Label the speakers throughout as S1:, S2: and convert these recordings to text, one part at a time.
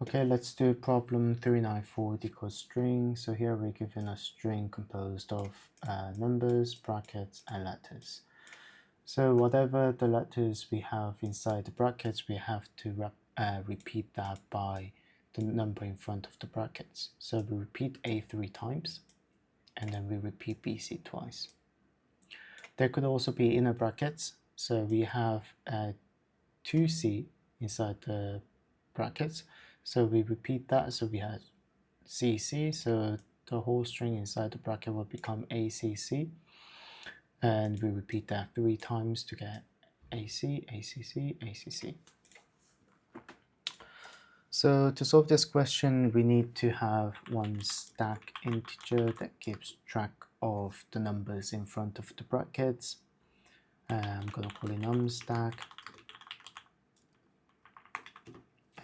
S1: Okay, let's do problem 394, decode string. So here we're given a string composed of numbers, brackets, and letters. So whatever the letters we have inside the brackets, we have to repeat that by the number in front of the brackets. So we repeat A 3 times, and then we repeat BC twice. There could also be inner brackets. So we have 2C inside the brackets. So we repeat that. So we have CC. So the whole string inside the bracket will become ACC. And we repeat that 3 times to get AC, ACC, ACC. So to solve this question, we need to have one stack integer that keeps track of the numbers in front of the brackets. I'm going to call it numStack.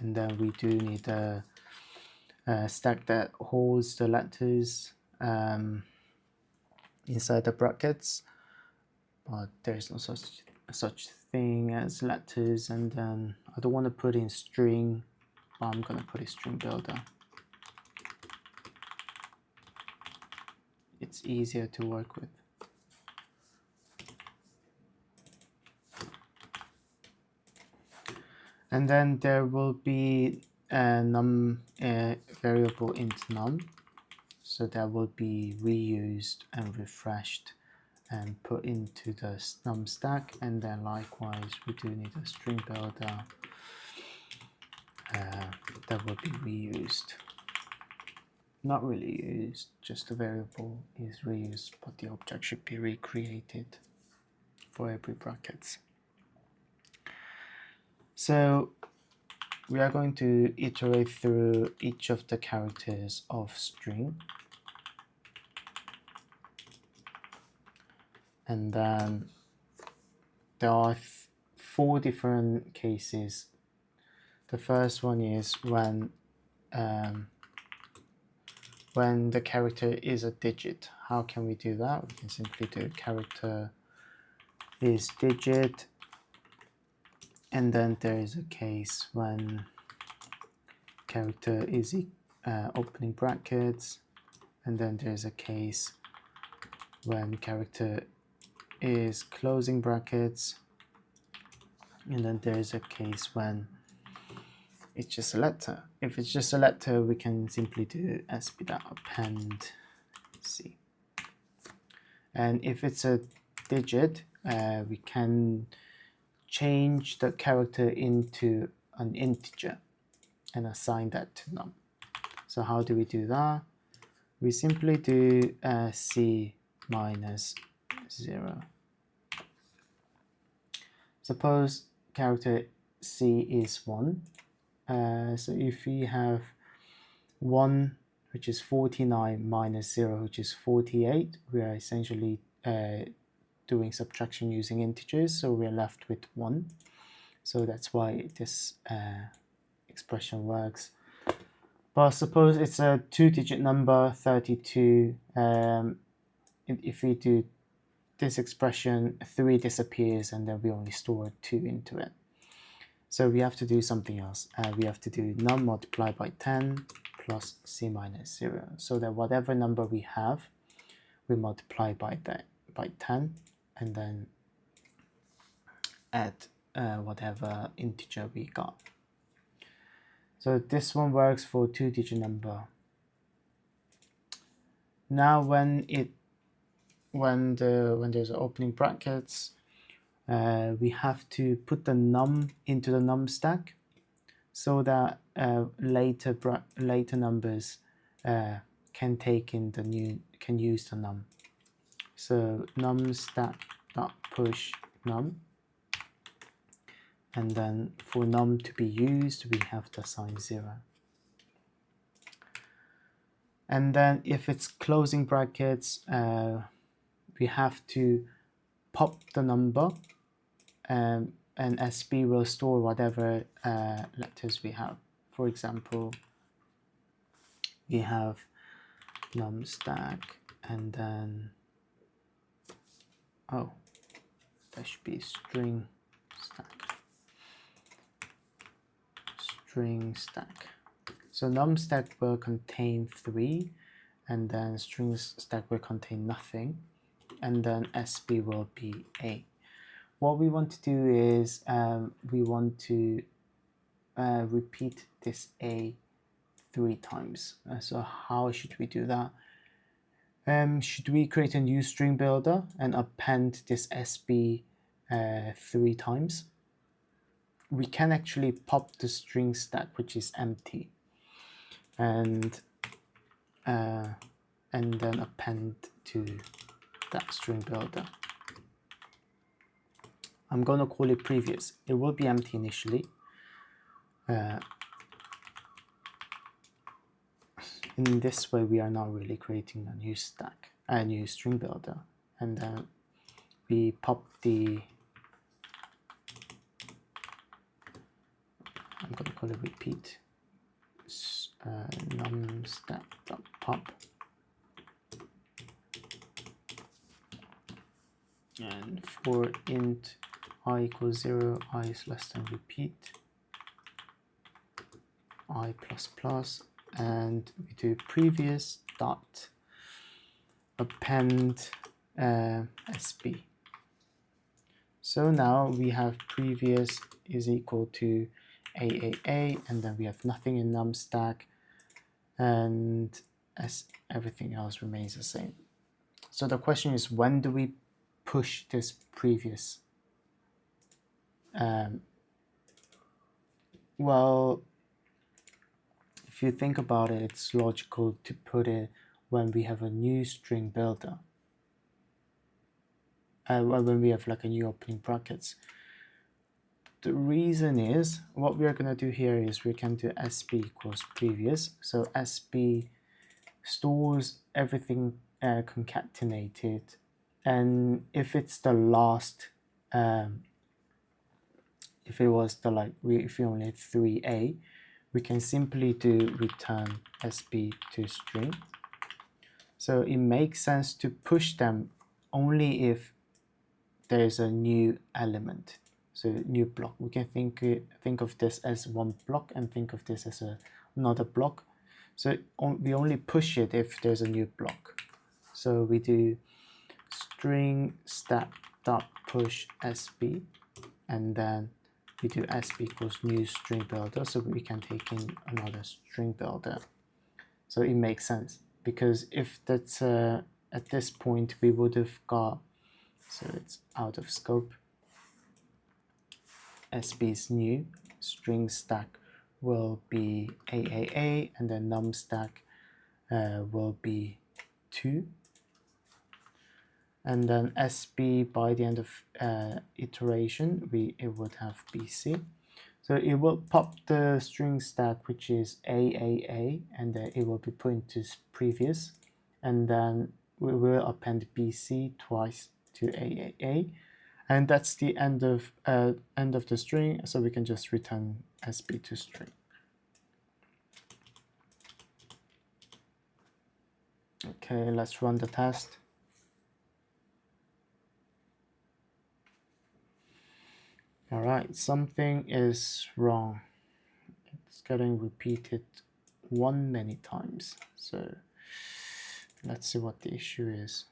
S1: And then we do need a stack that holds the letters inside the brackets, but there's no such thing as letters. And then I don't want to put in string, but I'm going to put a string builder. It's easier to work with. And then there will be a variable int num, so that will be reused and refreshed and put into the num stack. And then likewise, we do need a string builder that will be reused. Not really used, just the variable is reused, but the object should be recreated for every brackets. So we are going to iterate through each of the characters of string. And then there are 4 different cases. The first one is when the character is a digit. How can we do that? We can simply do character is digit. And then there is a case when character is opening brackets, and then there's a case when character is closing brackets, and then there's a case when it's just a letter. If it's just a letter, we can simply do sp.append c. And if it's a digit, we can change the character into an integer and assign that to num. So how do we do that? We simply do c minus 0. Suppose character c is 1. So if we have 1, which is 49, minus 0, which is 48, we are essentially doing subtraction using integers, so we're left with 1. So that's why this expression works. But suppose it's a 2-digit number, 32. If we do this expression, 3 disappears, and then we only store 2 into it. So we have to do something else. We have to do num multiplied by 10 plus c minus 0, so that whatever number we have, we multiply by 10, and then add whatever integer we got. So this one works for 2-digit number. Now when there's opening brackets, we have to put the num into the num stack, so that later numbers can use the num. So num stack dot push num, and then for num to be used, we have to assign 0. And then if it's closing brackets, we have to pop the number, and SB will store whatever letters we have. For example, we have num stack, and then that should be string stack. So num stack will contain 3, and then string stack will contain nothing, and then SB will be A. What we want to do is we want to repeat this A 3 times. So how should we do that? Should we create a new string builder and append this SB 3 times? We can actually pop the string stack, which is empty, and then append to that string builder. I'm going to call it previous. It will be empty initially. In this way, we are not really creating a new stack, a new string builder, and then we pop the. I'm going to call it repeat num stack.pop, and for int I equals 0, I is less than repeat I plus plus, and we do previous dot append SB. So now we have previous is equal to AAA, and then we have nothing in num stack, and as everything else remains the same. So the question is, when do we push this previous? Well, if you think about it, it's logical to put it when we have a new string builder. When we have like a new opening brackets. The reason is, what we are going to do here is we can do SB equals previous. So SB stores everything concatenated, and if it's the last, if it was the if we only had 3A, we can simply do return SB to string. So it makes sense to push them only if there's a new element. So new block. We can think of this as one block and think of this as another block. So we only push it if there's a new block. So we do string stack dot push SB, and then we do SB equals new string builder, so we can take in another string builder. So it makes sense, because if that's at this point we would have got, so it's out of scope, SB is new, string stack will be AAA, and then num stack will be 2. And then SB by the end of iteration, it would have BC. So it will pop the string stack, which is AAA, and then it will be put into previous, and then we will append BC twice to AAA, and that's the end of the string. So we can just return SB to string. Okay, let's run the test. All right, something is wrong. It's getting repeated many times. So let's see what the issue is.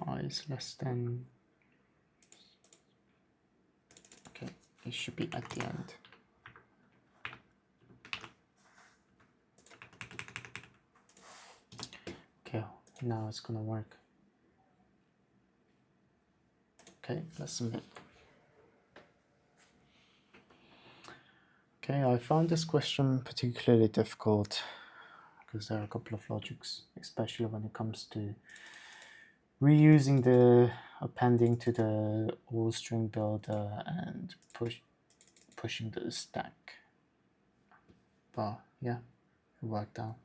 S1: I is less than. Okay, it should be at the end. Okay, now it's gonna work. Okay, let's submit. Okay, I found this question particularly difficult because there are a couple of logics, especially when it comes to reusing the appending to the old string builder and pushing the stack. But yeah, it worked out.